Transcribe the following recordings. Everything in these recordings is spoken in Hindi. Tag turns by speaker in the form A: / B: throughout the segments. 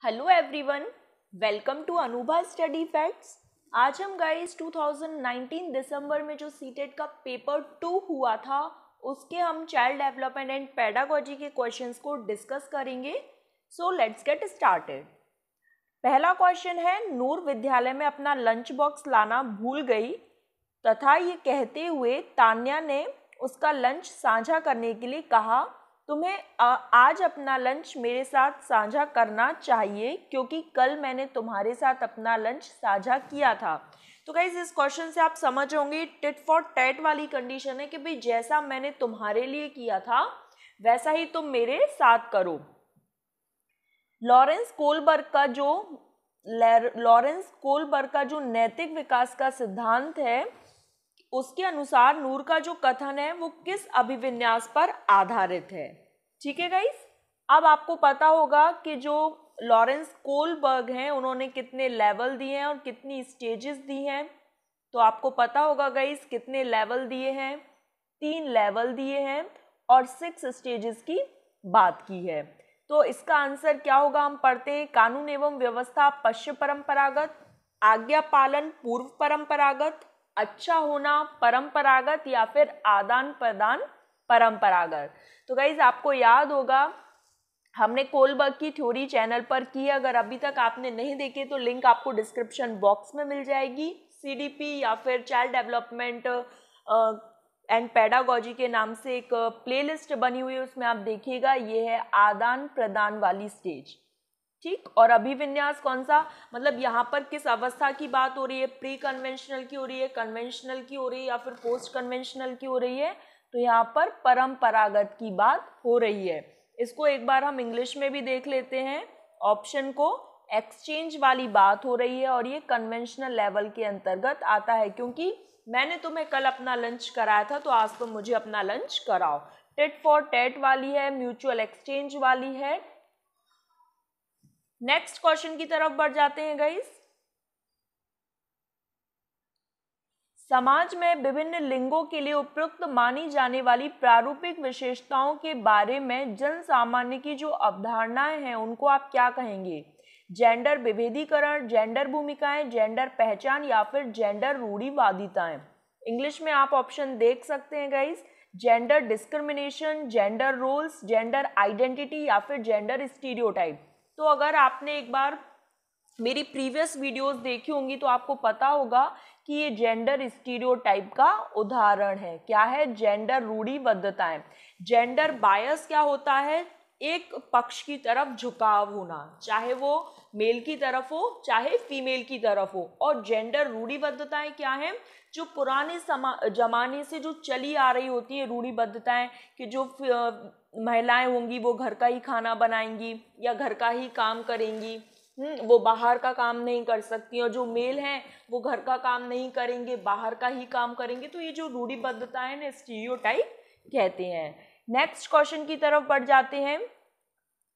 A: Hello everyone, welcome to Anubha study facts. आज हम गाइस 2019 दिसंबर में जो सीटेट का पेपर 2 हुआ था उसके हम चाइल्ड डेवलपमेंट एंड पेडागोजी के क्वेश्चंस को डिस्कस करेंगे। So let's get started. पहला क्वेश्चन है, नूर विद्यालय में अपना लंच बॉक्स लाना भूल गई तथा ये कहते हुए तान्या ने उसका लंच साझा करने के लिए कहा, तुम्हें आज अपना लंच मेरे साथ साझा करना चाहिए क्योंकि कल मैंने तुम्हारे साथ अपना लंच साझा किया था। तो गाइस इस क्वेश्चन से आप समझ होंगे टिट फॉर टैट वाली कंडीशन है कि भाई जैसा मैंने तुम्हारे लिए किया था वैसा ही तुम मेरे साथ करो। लॉरेंस कोलबर्ग का जो नैतिक विकास का सिद्धांत है उसके अनुसार नूर का जो कथन है वो किस अभिविन्यास पर आधारित है। ठीक है गाइस, अब आपको पता होगा कि जो लॉरेंस कोलबर्ग हैं उन्होंने कितने लेवल दिए हैं और कितनी स्टेजेस दी हैं। तो आपको पता होगा गाइस कितने लेवल दिए हैं, 3 लेवल दिए हैं और 6 स्टेजेस की बात की है। तो इसका आंसर क्या होगा, हम पढ़ते हैं। कानून एवं व्यवस्था पश्च परंपरागत, आज्ञा पालन पूर्व परंपरागत, अच्छा होना परंपरागत या फिर आदान प्रदान परंपरागत। तो गाइज आपको याद होगा हमने कोलबर्ग की थ्योरी चैनल पर की है। अगर अभी तक आपने नहीं देखे तो लिंक आपको डिस्क्रिप्शन बॉक्स में मिल जाएगी। सीडीपी या फिर चाइल्ड डेवलपमेंट एंड पेडागोजी के नाम से एक प्लेलिस्ट बनी हुई है, उसमें आप देखिएगा। ये है आदान प्रदान वाली स्टेज। ठीक, और अभिविन्यास कौन सा, मतलब यहाँ पर किस अवस्था की बात हो रही है, प्री कन्वेंशनल की हो रही है, कन्वेंशनल की हो रही है या फिर पोस्ट कन्वेंशनल की हो रही है। तो यहाँ पर परंपरागत की बात हो रही है। इसको एक बार हम इंग्लिश में भी देख लेते हैं। ऑप्शन को एक्सचेंज वाली बात हो रही है और ये कन्वेंशनल लेवल के अंतर्गत आता है क्योंकि मैंने तुम्हें कल अपना लंच कराया था तो आज तुम मुझे अपना लंच कराओ। टिट फॉर टैट वाली है, म्यूचुअल एक्सचेंज वाली है। नेक्स्ट क्वेश्चन की तरफ बढ़ जाते हैं गाइस। समाज में विभिन्न लिंगों के लिए उपयुक्त मानी जाने वाली प्रारूपिक विशेषताओं के बारे में जन सामान्य की जो अवधारणाएं हैं उनको आप क्या कहेंगे? जेंडर विभेदीकरण, जेंडर भूमिकाएं, जेंडर पहचान या फिर जेंडर रूढ़िवादिताएं। इंग्लिश में आप ऑप्शन देख सकते हैं guys. Gender discrimination, gender roles, gender identity या फिर जेंडर स्टीरियोटाइप। तो अगर आपने एक बार मेरी प्रीवियस वीडियोस देखी होंगी तो आपको पता होगा कि ये जेंडर स्टीरियोटाइप का उदाहरण है। क्या है? जेंडर रूढ़िबद्धताएं। जेंडर बायस क्या होता है? एक पक्ष की तरफ झुकाव होना, चाहे वो मेल की तरफ हो चाहे फीमेल की तरफ हो। और जेंडर रूढ़िबद्धताएं क्या है? जो पुराने जमाने से जो चली आ रही होती है रूढ़िबद्धताएं कि जो महिलाएं होंगी वो घर का ही खाना बनाएंगी या घर का ही काम करेंगी, वो बाहर का काम नहीं कर सकती, और जो मेल हैं वो घर का काम नहीं करेंगे, बाहर का ही काम करेंगे। तो ये जो रूढ़िबद्धताएं हैं स्टीरियोटाइप कहते हैं। नेक्स्ट क्वेश्चन की तरफ बढ़ जाते हैं।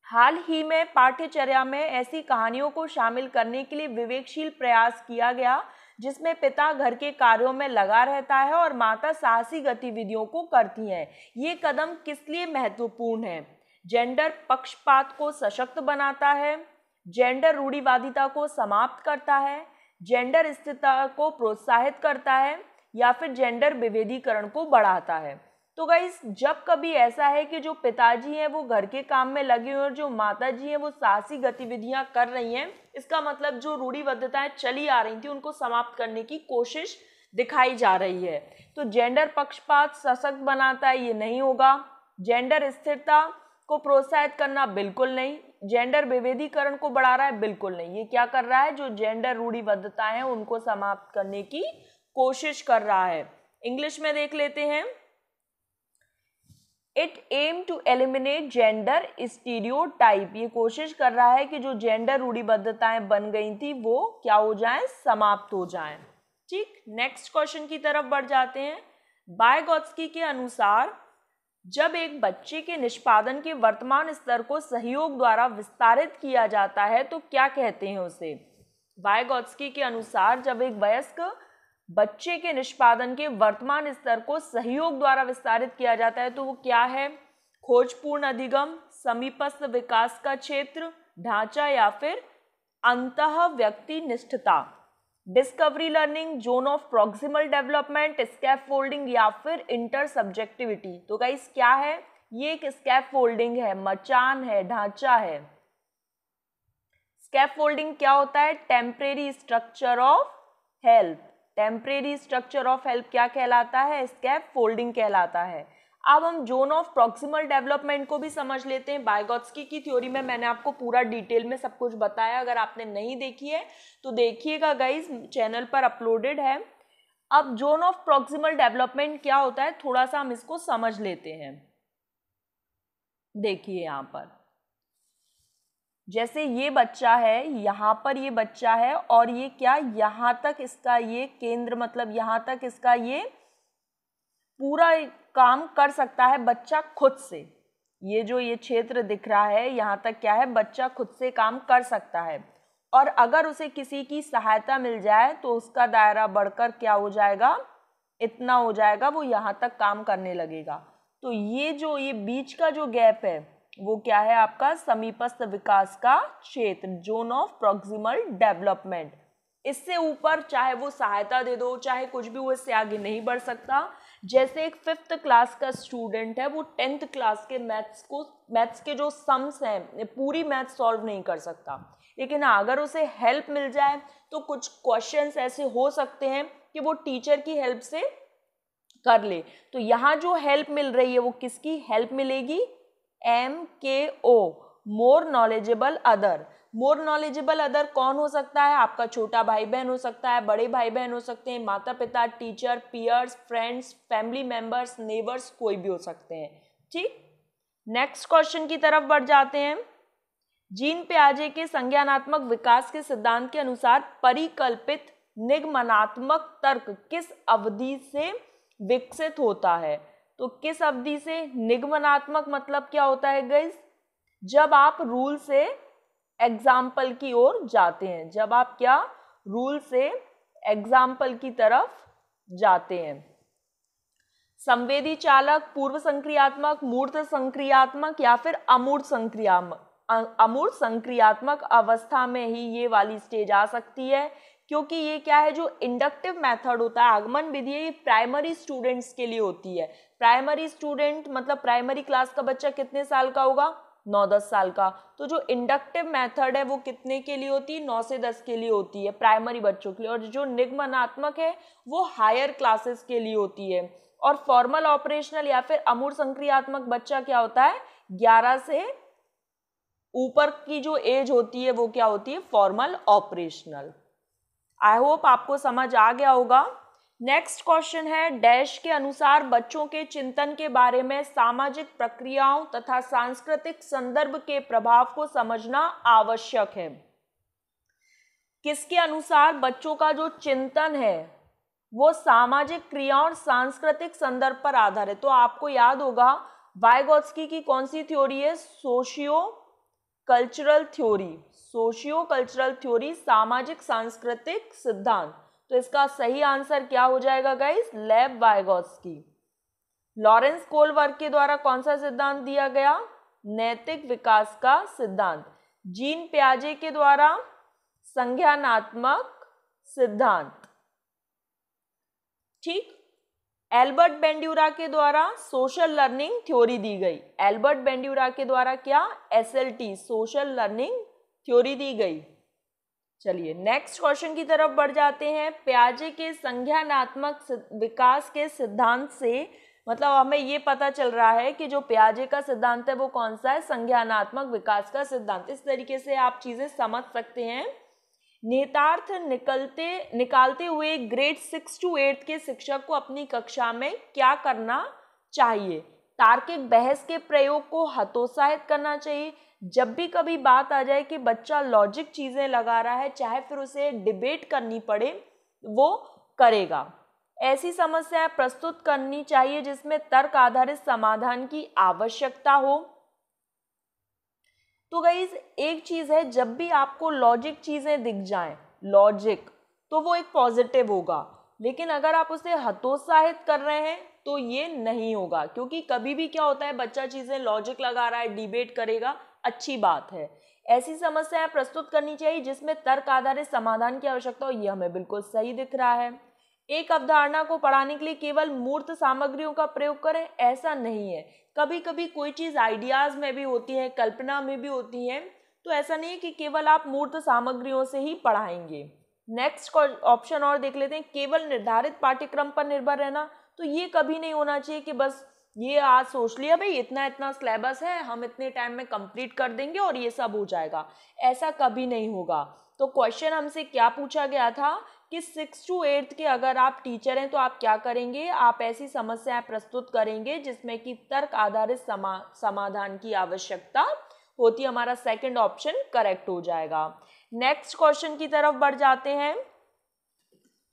A: हाल ही में पाठ्यचर्या में ऐसी कहानियों को शामिल करने के लिए विवेकशील प्रयास किया गया जिसमें पिता घर के कार्यों में लगा रहता है और माता साहसी गतिविधियों को करती हैं। ये कदम किस लिए महत्वपूर्ण है? जेंडर पक्षपात को सशक्त बनाता है, जेंडर रूढ़िवादिता को समाप्त करता है, जेंडर स्थिरता को प्रोत्साहित करता है या फिर जेंडर विभेदीकरण को बढ़ाता है। तो गाइस जब कभी ऐसा है कि जो पिताजी हैं वो घर के काम में लगे हुए और जो माताजी हैं वो साहसी गतिविधियां कर रही हैं, इसका मतलब जो रूढ़िबद्धताएं चली आ रही थी उनको समाप्त करने की कोशिश दिखाई जा रही है। तो जेंडर पक्षपात सशक्त बनाता है, ये नहीं होगा। जेंडर स्थिरता को प्रोत्साहित करना, बिल्कुल नहीं। जेंडर विभेदीकरण को बढ़ा रहा है, बिल्कुल नहीं। ये क्या कर रहा है? जो जेंडर रूढ़िबद्धताएं हैं उनको समाप्त करने की कोशिश कर रहा है। इंग्लिश में देख लेते हैं। It aim to eliminate gender stereotype. ये कोशिश कर रहा है कि जो जेंडर रूढ़िबद्धताएं बन गई थी वो क्या हो जाएं? समाप्त हो जाएं। ठीक, नेक्स्ट क्वेश्चन की तरफ बढ़ जाते हैं। वाइगोत्स्की के अनुसार जब एक बच्चे के निष्पादन के वर्तमान स्तर को सहयोग द्वारा विस्तारित किया जाता है तो क्या कहते हैं उसे? वाइगोत्स्की के अनुसार जब एक वयस्क बच्चे के निष्पादन के वर्तमान स्तर को सहयोग द्वारा विस्तारित किया जाता है तो वो क्या है? खोजपूर्ण अधिगम, समीपस्थ विकास का क्षेत्र, ढांचा या फिर अंतः व्यक्ति निष्ठता, discovery learning, zone of proximal development, scaffolding या फिर इंटर सब्जेक्टिविटी। तो गाइस क्या है, ये एक स्कैफोल्डिंग है, मचान है, ढांचा है। स्कैफोल्डिंग क्या होता है, temporary structure of help. Temporary structure of help क्या कहलाता है, स्कैफोल्डिंग कहलाता है। अब हम जोन ऑफ प्रॉक्सिमल डेवलपमेंट को भी समझ लेते हैं। वाइगोत्स्की की थ्योरी में मैंने आपको पूरा डिटेल में सब कुछ बताया, अगर आपने नहीं देखी है तो देखिएगा गाइस, चैनल पर अपलोडेड है। अब जोन ऑफ प्रॉक्सिमल डेवलपमेंट क्या होता है, थोड़ा सा हम इसको समझ लेते हैं। देखिए यहाँ पर जैसे ये बच्चा है, यहाँ पर ये बच्चा है और ये क्या, यहाँ तक इसका ये केंद्र, मतलब यहाँ तक इसका ये पूरा काम कर सकता है बच्चा खुद से। ये जो ये क्षेत्र दिख रहा है यहाँ तक क्या है, बच्चा खुद से काम कर सकता है। और अगर उसे किसी की सहायता मिल जाए तो उसका दायरा बढ़कर क्या हो जाएगा, इतना हो जाएगा, वो यहाँ तक काम करने लगेगा। तो ये जो ये बीच का जो गैप है वो क्या है आपका, समीपस्थ विकास का क्षेत्र, जोन ऑफ प्रॉक्सिमल डेवलपमेंट। इससे ऊपर चाहे वो सहायता दे दो, चाहे कुछ भी, वो इससे आगे नहीं बढ़ सकता। जैसे एक 5th क्लास का स्टूडेंट है, वो 10th क्लास के मैथ्स के जो सम्स हैं पूरी मैथ्स सॉल्व नहीं कर सकता, लेकिन अगर उसे हेल्प मिल जाए तो कुछ क्वेश्चंस ऐसे हो सकते हैं कि वो टीचर की हेल्प से कर ले। तो यहाँ जो हेल्प मिल रही है वो किसकी हेल्प मिलेगी, MKO, more knowledgeable other. More knowledgeable other कौन हो सकता है, आपका छोटा भाई बहन हो सकता है, बड़े भाई बहन हो सकते हैं, माता पिता, teacher, peers, friends, family members, neighbours, कोई भी हो सकते हैं। ठीक, नेक्स्ट क्वेश्चन की तरफ बढ़ जाते हैं। जीन पियाजे के संज्ञानात्मक विकास के सिद्धांत के अनुसार परिकल्पित निगमनात्मक तर्क किस अवधि से विकसित होता है। तो किस अवधि से, निगमनात्मक मतलब क्या होता है गाइस, जब आप रूल से एग्जाम्पल की ओर जाते हैं, जब आप क्या, रूल से एग्जाम्पल की तरफ जाते हैं। संवेदी चालक, पूर्व संक्रियात्मक, मूर्त संक्रियात्मक या फिर अमूर्त संक्रियात्मक अवस्था में ही ये वाली स्टेज आ सकती है, क्योंकि ये क्या है, जो इंडक्टिव मेथड होता है, आगमन विधि है, ये प्राइमरी स्टूडेंट्स के लिए होती है। प्राइमरी स्टूडेंट मतलब प्राइमरी क्लास का बच्चा कितने साल का होगा, 9-10 साल का। तो जो इंडक्टिव मेथड है वो कितने के लिए होती है, 9 से 10 के लिए होती है, प्राइमरी बच्चों के लिए। और जो निगमनात्मक है वो हायर क्लासेस के लिए होती है। और फॉर्मल ऑपरेशनल या फिर अमूर्त संक्रियात्मक बच्चा क्या होता है, 11 से ऊपर की जो एज होती है वो क्या होती है, फॉर्मल ऑपरेशनल। आई होप आपको समझ आ गया होगा। नेक्स्ट क्वेश्चन है, डैश के अनुसार बच्चों के चिंतन के बारे में सामाजिक प्रक्रियाओं तथा सांस्कृतिक संदर्भ के प्रभाव को समझना आवश्यक है। किसके अनुसार बच्चों का जो चिंतन है वो सामाजिक क्रियाओं और सांस्कृतिक संदर्भ पर आधारित है। तो आपको याद होगा वाइगोत्स्की की कौन सी थ्योरी है, socio cultural theory. Socio cultural theory, सामाजिक सांस्कृतिक सिद्धांत। तो इसका सही आंसर क्या हो जाएगा गाइस, लेव वाइगोत्स्की। लॉरेंस कोलवर्ग के द्वारा कौन सा सिद्धांत दिया गया, नैतिक विकास का सिद्धांत। जीन पियाजे के द्वारा संज्ञानात्मक सिद्धांत। ठीक, एल्बर्ट बेंड्यूरा के द्वारा सोशल लर्निंग थ्योरी दी गई। एल्बर्ट बेंड्यूरा के द्वारा क्या, SLT, सोशल लर्निंग थ्योरी दी गई। चलिए नेक्स्ट क्वेश्चन की तरफ बढ़ जाते हैं। पियाजे के संज्ञानात्मक विकास के सिद्धांत से मतलब हमें ये पता चल रहा है कि जो पियाजे का सिद्धांत है वो कौन सा है, संज्ञानात्मक विकास का सिद्धांत। इस तरीके से आप चीजें समझ सकते हैं। निहितार्थ निकालते हुए ग्रेड 6 to 8 के शिक्षक को अपनी कक्षा में क्या करना चाहिए, तार्किक बहस के प्रयोग को हतोत्साहित करना चाहिए। जब भी कभी बात आ जाए कि बच्चा लॉजिक चीजें लगा रहा है, चाहे फिर उसे डिबेट करनी पड़े, वो करेगा। ऐसी समस्याएं प्रस्तुत करनी चाहिए जिसमें तर्क आधारित समाधान की आवश्यकता हो। तो गाइस एक चीज है, जब भी आपको लॉजिक चीजें दिख जाएं, लॉजिक, तो वो एक पॉजिटिव होगा। लेकिन अगर आप उसे हतोत्साहित कर रहे हैं तो ये नहीं होगा, क्योंकि कभी भी क्या होता है, बच्चा चीजें लॉजिक लगा रहा है, डिबेट करेगा, अच्छी बात है। ऐसी समस्याएं प्रस्तुत करनी चाहिए जिसमें तर्क आधारित समाधान की आवश्यकता हो। ये हमें बिल्कुल सही दिख रहा है। एक अवधारणा को पढ़ाने के लिए केवल मूर्त सामग्रियों का प्रयोग करें, ऐसा नहीं है। कभी कभी कोई चीज आइडियाज में भी होती है, कल्पना में भी होती है, तो ऐसा नहीं है कि केवल आप मूर्त सामग्रियों से ही पढ़ाएंगे। नेक्स्ट ऑप्शन और देख लेते हैं, केवल निर्धारित पाठ्यक्रम पर निर्भर रहना। तो ये कभी नहीं होना चाहिए कि बस ये आज सोच लिया भाई इतना इतना सिलेबस है, हम इतने टाइम में कंप्लीट कर देंगे और ये सब हो जाएगा, ऐसा कभी नहीं होगा। तो क्वेश्चन हमसे क्या पूछा गया था कि 6 to 8 के अगर आप टीचर हैं तो आप क्या करेंगे, आप ऐसी समस्याएं प्रस्तुत करेंगे जिसमें कि तर्क आधारित समाधान की आवश्यकता होती है। हमारा सेकंड ऑप्शन करेक्ट हो जाएगा। नेक्स्ट क्वेश्चन की तरफ बढ़ जाते हैं।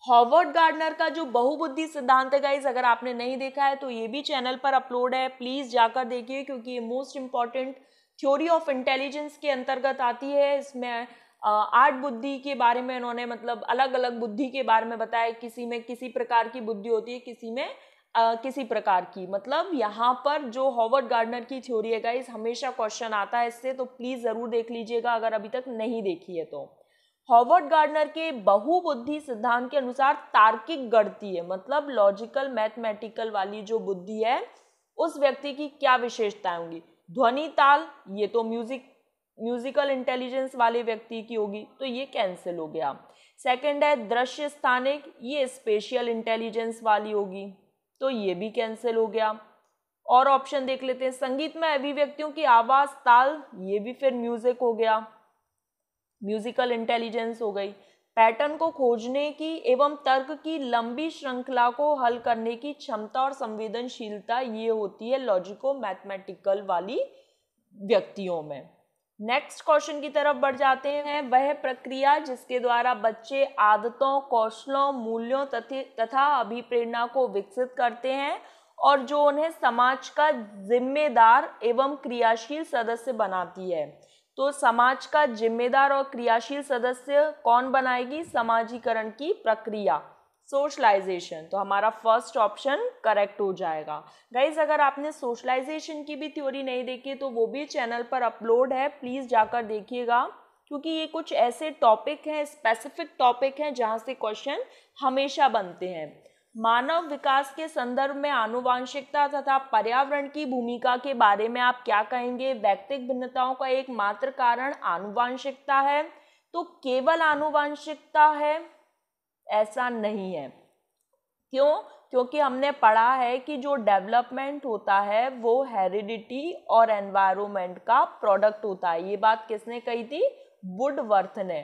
A: हॉवर्ड गार्डनर का जो बहुबुद्धि सिद्धांत है गाइस, अगर आपने नहीं देखा है तो ये भी चैनल पर अपलोड है, प्लीज जाकर देखिए, क्योंकि ये most important theory of intelligence के अंतर्गत आती है। इसमें 8 बुद्धि के बारे में इन्होंने मतलब अलग अलग बुद्धि के बारे में बताया। किसी में किसी प्रकार की बुद्धि होती है, किसी में किसी प्रकार की। मतलब यहाँ पर जो हॉवर्ड गार्डनर की थ्योरी है गाइस, हमेशा क्वेश्चन आता है इससे, तो प्लीज जरूर देख लीजिएगा अगर अभी तक नहीं देखी है तो। हॉवर्ड गार्डनर के बहुबुद्धि सिद्धांत के अनुसार तार्किक गणती है, मतलब लॉजिकल मैथमेटिकल वाली जो बुद्धि है उस व्यक्ति की क्या विशेषताएं होंगी। ध्वनि ताल, ये तो म्यूजिकल इंटेलिजेंस वाले व्यक्ति की होगी, तो ये कैंसिल हो गया। सेकंड है दृश्य स्थानिक, ये स्पेशियल इंटेलिजेंस वाली होगी, तो ये भी कैंसिल हो गया। और ऑप्शन देख लेते हैं, संगीत में अभिव्यक्तियों की आवाज ताल, ये भी फिर म्यूजिक हो गया, म्यूजिकल इंटेलिजेंस हो गई। पैटर्न को खोजने की एवं तर्क की लंबी श्रृंखला को हल करने की क्षमता और संवेदनशीलता, ये होती है लॉजिको मैथमेटिकल वाली व्यक्तियों में। नेक्स्ट क्वेश्चन की तरफ बढ़ जाते हैं। वह प्रक्रिया जिसके द्वारा बच्चे आदतों, कौशलों, मूल्यों तथा अभिप्रेरणा को विकसित करते हैं और जो उन्हें समाज का जिम्मेदार एवं क्रियाशील सदस्य बनाती है। तो समाज का जिम्मेदार और क्रियाशील सदस्य कौन बनाएगी? समाजीकरण की प्रक्रिया, सोशलाइजेशन। तो हमारा फर्स्ट ऑप्शन करेक्ट हो जाएगा। गाइज अगर आपने सोशलाइजेशन की भी थ्योरी नहीं देखी तो वो भी चैनल पर अपलोड है, प्लीज जाकर देखिएगा, क्योंकि ये कुछ ऐसे टॉपिक हैं, स्पेसिफिक टॉपिक हैं जहाँ से क्वेश्चन हमेशा बनते हैं। मानव विकास के संदर्भ में आनुवांशिकता तथा पर्यावरण की भूमिका के बारे में आप क्या कहेंगे? व्यक्तिगत भिन्नताओं का एकमात्र कारण आनुवांशिकता है, तो केवल आनुवांशिकता है, ऐसा नहीं है। क्यों? क्योंकि हमने पढ़ा है कि जो डेवलपमेंट होता है वो हेरिडिटी और एनवायरनमेंट का प्रोडक्ट होता है। ये बात किसने कही थी? वुडवर्थ ने।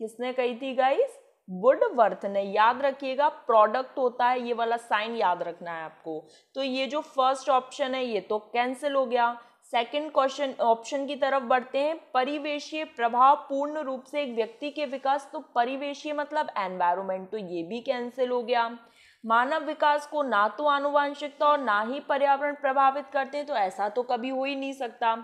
A: किसने कही थी गाइस? वुडवर्थ ने। याद रखिएगा, प्रोडक्ट होता है, ये वाला साइन याद रखना है आपको। तो ये जो फर्स्ट ऑप्शन है ये तो कैंसिल हो गया। सेकंड क्वेश्चन ऑप्शन की तरफ बढ़ते हैं। परिवेशीय प्रभाव पूर्ण रूप से एक व्यक्ति के विकास, तो परिवेशीय मतलब एनवायरनमेंट, तो ये भी कैंसिल हो गया। मानव विकास को ना तो आनुवांशिकता और ना ही पर्यावरण प्रभावित करते हैं, तो ऐसा तो कभी हो ही नहीं सकता।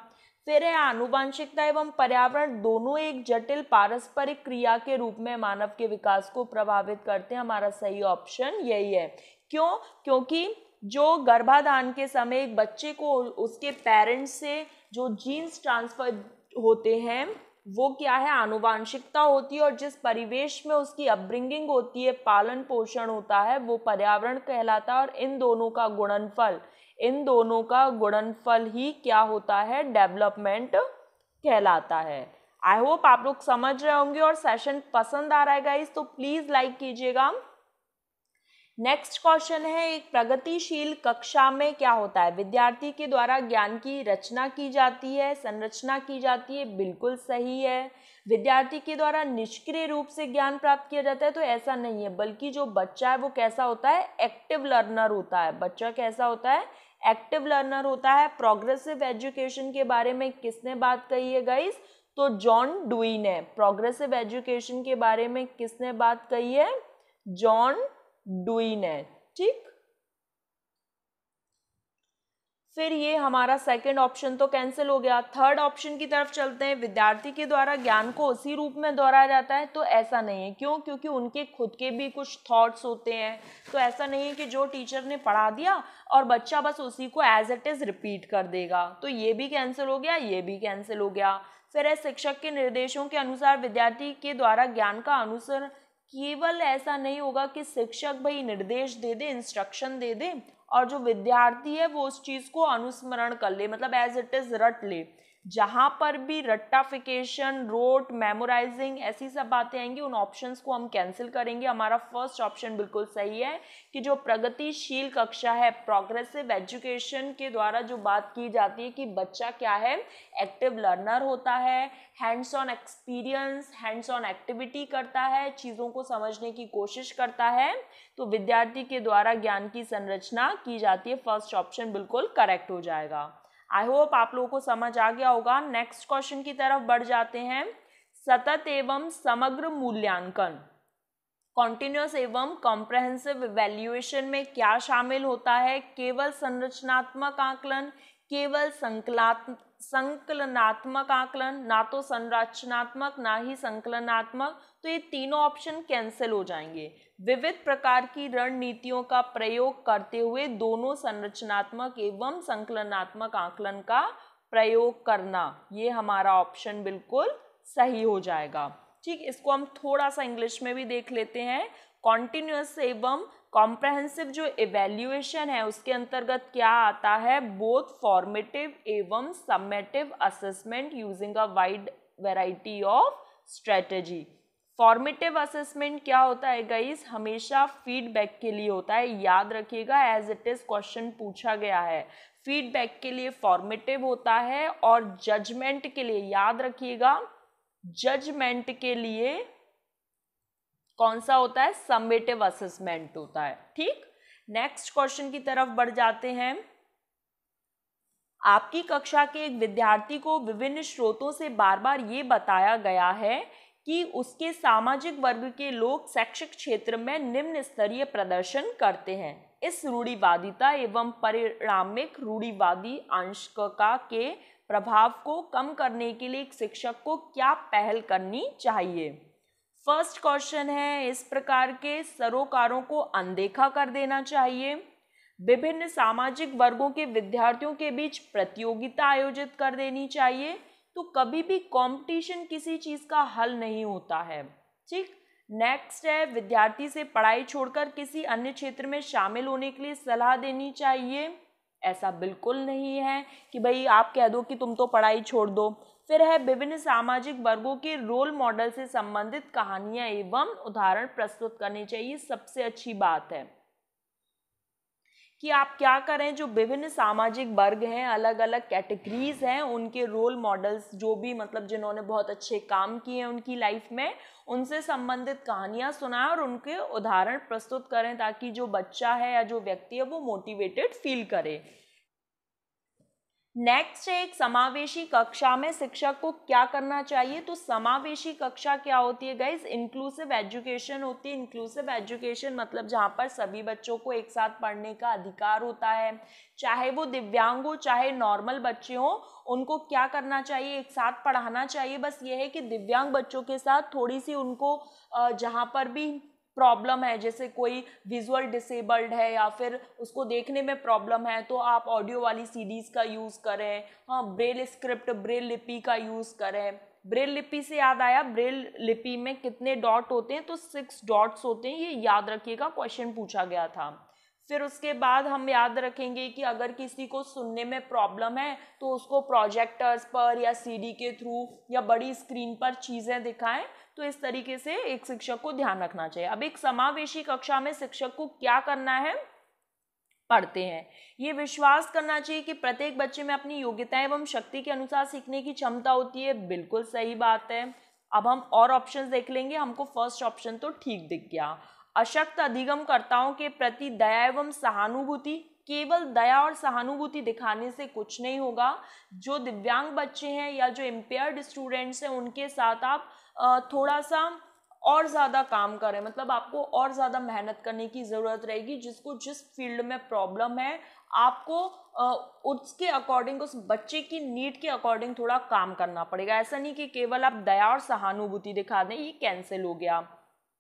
A: फिर है आनुवांशिकता एवं पर्यावरण दोनों एक जटिल पारस्परिक क्रिया के रूप में मानव के विकास को प्रभावित करते हैं। हमारा सही ऑप्शन यही है। क्यों? क्योंकि जो गर्भाधान के समय एक बच्चे को उसके पेरेंट्स से जो जीन्स ट्रांसफर होते हैं वो क्या है? आनुवांशिकता होती है, और जिस परिवेश में उसकी अपब्रिंगिंग होती है, पालन पोषण होता है, वो पर्यावरण कहलाता है। और इन दोनों का गुणनफल ही क्या होता है? डेवलपमेंट कहलाता है। आई होप आप लोग समझ रहे होंगे और सेशन पसंद आ रहा है गाइस, तो प्लीज लाइक कीजिएगा। नेक्स्ट क्वेश्चन है, एक प्रगतिशील कक्षा में क्या होता है? विद्यार्थी के द्वारा ज्ञान की रचना की जाती है, संरचना की जाती है, बिल्कुल सही है। विद्यार्थी के द्वारा निष्क्रिय रूप से ज्ञान प्राप्त किया जाता है, तो ऐसा नहीं है, बल्कि जो बच्चा है वो कैसा होता है? एक्टिव लर्नर होता है। बच्चा कैसा होता है? एक्टिव लर्नर होता है। प्रोग्रेसिव एजुकेशन के बारे में किसने बात कही है गाइस? तो जॉन डुई ने। प्रोग्रेसिव एजुकेशन के बारे में किसने बात कही है? जॉन डुई ने। ठीक, फिर ये हमारा सेकंड ऑप्शन तो कैंसिल हो गया। थर्ड ऑप्शन की तरफ चलते हैं। विद्यार्थी के द्वारा ज्ञान को उसी रूप में दोहराया जाता है, तो ऐसा नहीं है। क्यों? क्योंकि उनके खुद के भी कुछ थॉट्स होते हैं, तो ऐसा नहीं है कि जो टीचर ने पढ़ा दिया और बच्चा बस उसी को एज इट इज रिपीट कर देगा, तो ये भी कैंसिल हो गया, ये भी कैंसिल हो गया। फिर है शिक्षक के निर्देशों के अनुसार विद्यार्थी के द्वारा ज्ञान का अनुसरण। केवल ऐसा नहीं होगा कि शिक्षक भाई निर्देश दे दे, इंस्ट्रक्शन दे दे और जो विद्यार्थी है वो उस चीज को अनुस्मरण कर ले, मतलब एज इट इज रट ले। जहां पर भी रट्टाफिकेशन, रोट, मेमोराइजिंग ऐसी सब बातें आएंगी उन ऑप्शंस को हम कैंसिल करेंगे। हमारा फर्स्ट ऑप्शन बिल्कुल सही है कि जो प्रगतिशील कक्षा है, प्रोग्रेसिव एजुकेशन के द्वारा जो बात की जाती है कि बच्चा क्या है, एक्टिव लर्नर होता है, hands on experience, hands on activity करता है, चीज़ों को समझने की कोशिश करता है, तो विद्यार्थी के द्वारा ज्ञान की संरचना की जाती है। फर्स्ट ऑप्शन बिल्कुल करेक्ट हो जाएगा। आई होप आप लोगों को समझ आ गया होगा। नेक्स्ट क्वेश्चन की तरफ बढ़ जाते हैं। सतत एवं समग्र मूल्यांकन, कॉन्टिन्यूअस एवं कॉम्प्रहेंसिव इवैल्यूएशन में क्या शामिल होता है? केवल संरचनात्मक आकलन, केवल संकलनात्मक आकलन, ना तो संरचनात्मक ना ही संकलनात्मक, तो ये तीनों ऑप्शन कैंसिल हो जाएंगे। विविध प्रकार की रणनीतियों का प्रयोग करते हुए दोनों संरचनात्मक एवं संकलनात्मक आकलन का प्रयोग करना, ये हमारा ऑप्शन बिल्कुल सही हो जाएगा। ठीक, इसको हम थोड़ा सा इंग्लिश में भी देख लेते हैं। कॉन्टिन्यूअस एवं कॉम्प्रहेंसिव जो इवैल्यूएशन है उसके अंतर्गत क्या आता है? बोथ फॉर्मेटिव एवं summative assessment using a wide variety of strategy. Formative assessment क्या होता है गाइस? हमेशा फीडबैक के लिए होता है, याद रखिएगा, एज इट इज क्वेश्चन पूछा गया है। फीडबैक के लिए फॉर्मेटिव होता है और जजमेंट के लिए, याद रखिएगा, जजमेंट के लिए कौन सा होता है? समेटिव असेसमेंट होता है। ठीक, नेक्स्ट क्वेश्चन की तरफ बढ़ जाते हैं। आपकी कक्षा के एक विद्यार्थी को विभिन्न स्रोतों से बार बार ये बताया गया है कि उसके सामाजिक वर्ग के लोग शैक्षिक क्षेत्र में निम्न स्तरीय प्रदर्शन करते हैं। इस रूढ़िवादिता एवं परिणामिक रूढ़िवादी अंशका के प्रभाव को कम करने के लिए एक शिक्षक को क्या पहल करनी चाहिए? फर्स्ट क्वेश्चन है, इस प्रकार के सरोकारों को अनदेखा कर देना चाहिए। विभिन्न सामाजिक वर्गों के विद्यार्थियों के बीच प्रतियोगिता आयोजित कर देनी चाहिए। तो कभी भी कंपटीशन किसी चीज का हल नहीं होता है। ठीक, नेक्स्ट है, विद्यार्थी से पढ़ाई छोड़कर किसी अन्य क्षेत्र में शामिल होने के लिए सलाह देनी चाहिए। ऐसा बिल्कुल नहीं है कि भाई आप कह दो कि तुम तो पढ़ाई छोड़ दो। फिर है, विभिन्न सामाजिक वर्गों के रोल मॉडल से संबंधित कहानियां एवं उदाहरण प्रस्तुत करने चाहिए। सबसे अच्छी बात है कि आप क्या करें, जो विभिन्न सामाजिक वर्ग हैं, अलग अलग कैटेगरीज हैं, उनके रोल मॉडल्स जो भी मतलब जिन्होंने बहुत अच्छे काम किए हैं उनकी लाइफ में, उनसे संबंधित कहानियां सुनाएं और उनके उदाहरण प्रस्तुत करें ताकि जो बच्चा है या जो व्यक्ति है वो मोटिवेटेड फील करे। नेक्स्ट है, एक समावेशी कक्षा में शिक्षक को क्या करना चाहिए? तो समावेशी कक्षा क्या होती है गाइज? इंक्लूसिव एजुकेशन होती है। इंक्लूसिव एजुकेशन मतलब जहाँ पर सभी बच्चों को एक साथ पढ़ने का अधिकार होता है, चाहे वो दिव्यांग हो चाहे नॉर्मल बच्चे हो, उनको क्या करना चाहिए? एक साथ पढ़ाना चाहिए। बस ये है कि दिव्यांग बच्चों के साथ थोड़ी सी उनको जहाँ पर भी प्रॉब्लम है, जैसे कोई विजुअल डिसेबल्ड है या फिर उसको देखने में प्रॉब्लम है, तो आप ऑडियो वाली सीडीज का यूज़ करें। हाँ, ब्रेल स्क्रिप्ट, ब्रेल लिपि का यूज़ करें। ब्रेल लिपि से याद आया, ब्रेल लिपि में कितने डॉट होते हैं? तो 6 डॉट्स होते हैं, ये याद रखिएगा, क्वेश्चन पूछा गया था। फिर उसके बाद हम याद रखेंगे कि अगर किसी को सुनने में प्रॉब्लम है तो उसको प्रोजेक्टर्स पर या सीडी के थ्रू या बड़ी स्क्रीन पर चीज़ें दिखाएं। तो इस तरीके से एक शिक्षक को ध्यान रखना चाहिए। अब एक समावेशी कक्षा में शिक्षक को क्या करना है? पढ़ते हैं, ये विश्वास करना चाहिए कि प्रत्येक बच्चे में अपनी योग्यता एवं शक्ति के अनुसार सीखने की क्षमता होती है। बिल्कुल सही बात है। अब हम और ऑप्शंस देख लेंगे। हमको फर्स्ट ऑप्शन तो ठीक दिख गया। अशक्त अधिगमकर्ताओं के प्रति दया एवं सहानुभूति, केवल दया और सहानुभूति दिखाने से कुछ नहीं होगा। जो दिव्यांग बच्चे हैं या जो इम्पेयर्ड स्टूडेंट्स हैं उनके साथ आप थोड़ा सा और ज़्यादा काम करें, मतलब आपको और ज़्यादा मेहनत करने की ज़रूरत रहेगी। जिसको जिस फील्ड में प्रॉब्लम है आपको उसके अकॉर्डिंग, उस बच्चे की नीड के अकॉर्डिंग थोड़ा काम करना पड़ेगा। ऐसा नहीं कि केवल आप दया और सहानुभूति दिखा दें, ये कैंसिल हो गया।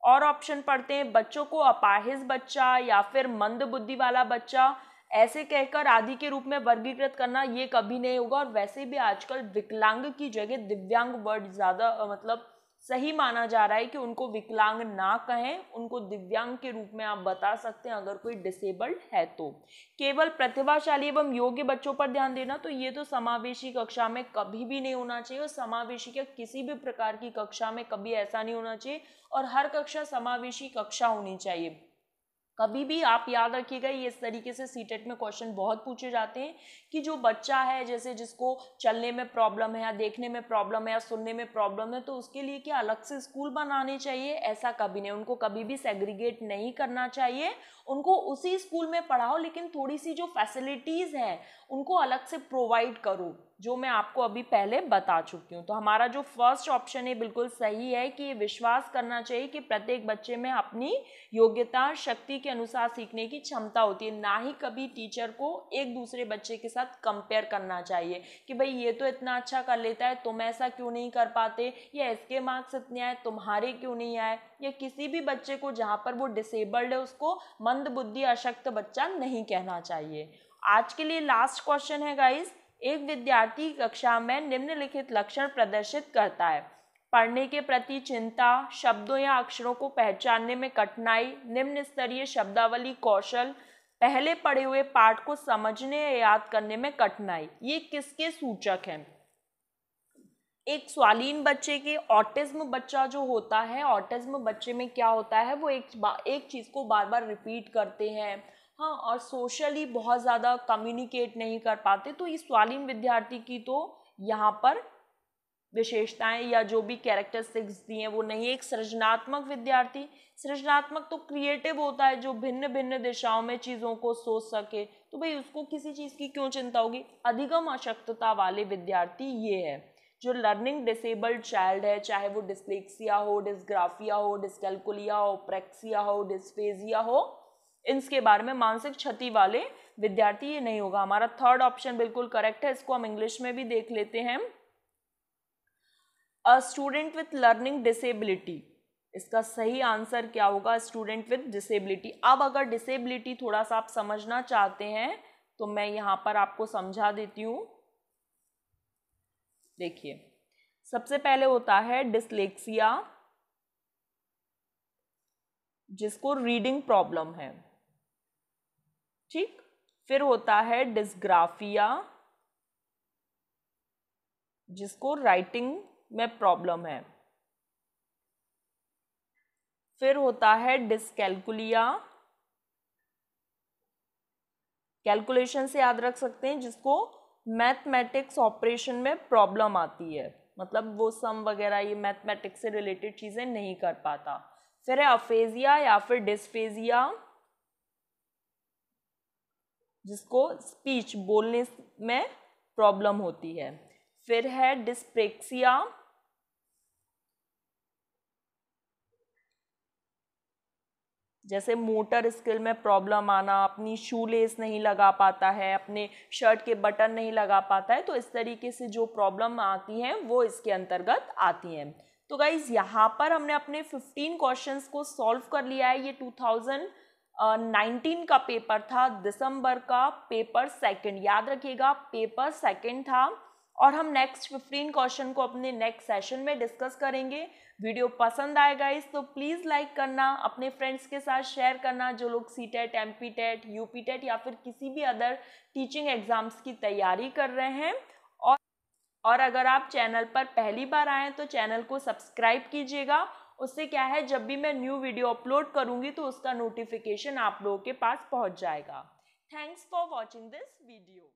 A: और ऑप्शन पढ़ते हैं, बच्चों को अपाहिज बच्चा या फिर मंद बुद्धि वाला बच्चा ऐसे कहकर आदि के रूप में वर्गीकृत करना ये कभी नहीं होगा। और वैसे भी आजकल विकलांग की जगह दिव्यांग वर्ड ज़्यादा मतलब सही माना जा रहा है कि उनको विकलांग ना कहें, उनको दिव्यांग के रूप में आप बता सकते हैं अगर कोई डिसेबल्ड है तो। केवल प्रतिभाशाली एवं योग्य बच्चों पर ध्यान देना, तो ये तो समावेशी कक्षा में कभी भी नहीं होना चाहिए, और समावेशी के किसी भी प्रकार की कक्षा में कभी ऐसा नहीं होना चाहिए, और हर कक्षा समावेशी कक्षा होनी चाहिए। कभी भी आप याद रखिएगा, ये इस तरीके से सीटेट में क्वेश्चन बहुत पूछे जाते हैं कि जो बच्चा है जैसे जिसको चलने में प्रॉब्लम है या देखने में प्रॉब्लम है या सुनने में प्रॉब्लम है, तो उसके लिए क्या अलग से स्कूल बनाने चाहिए? ऐसा कभी नहीं, उनको कभी भी सेग्रीगेट नहीं करना चाहिए, उनको उसी स्कूल में पढ़ाओ, लेकिन थोड़ी सी जो फैसिलिटीज़ हैं उनको अलग से प्रोवाइड करो, जो मैं आपको अभी पहले बता चुकी हूँ। तो हमारा जो फर्स्ट ऑप्शन है बिल्कुल सही है कि ये विश्वास करना चाहिए कि प्रत्येक बच्चे में अपनी योग्यता शक्ति के अनुसार सीखने की क्षमता होती है, ना ही कभी टीचर को एक दूसरे बच्चे के साथ कंपेयर करना चाहिए कि भाई ये तो इतना अच्छा कर लेता है, तुम ऐसा क्यों नहीं कर पाते, या इसके मार्क्स इतने आए तुम्हारे क्यों नहीं आए। या किसी भी बच्चे को जहाँ पर वो डिसेबल्ड है उसको मंद बुद्धि अशक्त बच्चा नहीं कहना चाहिए। आज के लिए लास्ट क्वेश्चन है गाइस, एक विद्यार्थी कक्षा में निम्नलिखित लक्षण प्रदर्शित करता है: पढ़ने के प्रति चिंता, शब्दों या अक्षरों को पहचानने में कठिनाई, निम्न स्तरीय शब्दावली कौशल, पहले पढ़े हुए पाठ को समझने या याद करने में कठिनाई। ये किसके सूचक हैं? एक स्वालीन बच्चे के, ऑटिज्म बच्चा जो होता है, ऑटिज्म बच्चे में क्या होता है, वो एक चीज़ को बार बार रिपीट करते हैं, हाँ, और सोशली बहुत ज़्यादा कम्युनिकेट नहीं कर पाते। तो इस स्वालीन विद्यार्थी की तो यहाँ पर विशेषताएं या जो भी कैरेक्टरिस्टिक्स दी हैं वो नहीं। एक सृजनात्मक विद्यार्थी, सृजनात्मक तो क्रिएटिव होता है, जो भिन्न भिन्न दिशाओं में चीज़ों को सोच सके, तो भाई उसको किसी चीज़ की क्यों चिंता होगी। अधिगम अशक्तता वाले विद्यार्थी ये है। जो लर्निंग डिसेबल्ड चाइल्ड है, चाहे वो डिस्लेक्सिया हो, डिस्ग्राफिया हो, डिस्कैल्कुलिया हो, प्रेक्सिया हो, डिस्फेजिया हो, इनके बारे में मानसिक क्षति वाले विद्यार्थी, ये नहीं होगा। हमारा थर्ड ऑप्शन बिल्कुल करेक्ट है। इसको हम इंग्लिश में भी देख लेते हैं, a student with learning disability. इसका सही आंसर क्या होगा? Student with disability. अब अगर डिसेबिलिटी थोड़ा सा आप समझना चाहते हैं तो मैं यहाँ पर आपको समझा देती हूँ। देखिए, सबसे पहले होता है डिसलेक्सिया, जिसको रीडिंग प्रॉब्लम है, ठीक। फिर होता है डिस्ग्राफिया, जिसको राइटिंग में प्रॉब्लम है। फिर होता है डिस्कैल्कुलिया, कैलकुलेशन से याद रख सकते हैं, जिसको मैथमेटिक्स ऑपरेशन में प्रॉब्लम आती है, मतलब वो सम वगैरह ये मैथमेटिक्स से रिलेटेड चीजें नहीं कर पाता। फिर है अफेजिया या फिर डिस्फेजिया, जिसको स्पीच बोलने में प्रॉब्लम होती है। फिर है डिस्प्रेक्सिया, जैसे मोटर स्किल में प्रॉब्लम आना, अपनी शू लेस नहीं लगा पाता है, अपने शर्ट के बटन नहीं लगा पाता है, तो इस तरीके से जो प्रॉब्लम आती हैं वो इसके अंतर्गत आती हैं। तो गाइज यहाँ पर हमने अपने 15 क्वेश्चंस को सॉल्व कर लिया है। ये 2019 का पेपर था, दिसंबर का पेपर सेकंड, याद रखिएगा पेपर सेकंड था। और हम नेक्स्ट 15 क्वेश्चन को अपने नेक्स्ट सेशन में डिस्कस करेंगे। वीडियो पसंद आएगा इस तो प्लीज़ लाइक करना, अपने फ्रेंड्स के साथ शेयर करना जो लोग सीटेट, एमपीटेट, यूपीटेट या फिर किसी भी अदर टीचिंग एग्जाम्स की तैयारी कर रहे हैं। और अगर आप चैनल पर पहली बार आएँ तो चैनल को सब्सक्राइब कीजिएगा। उससे क्या है, जब भी मैं न्यू वीडियो अपलोड करूँगी तो उसका नोटिफिकेशन आप लोगों के पास पहुँच जाएगा। Thanks for watching this video.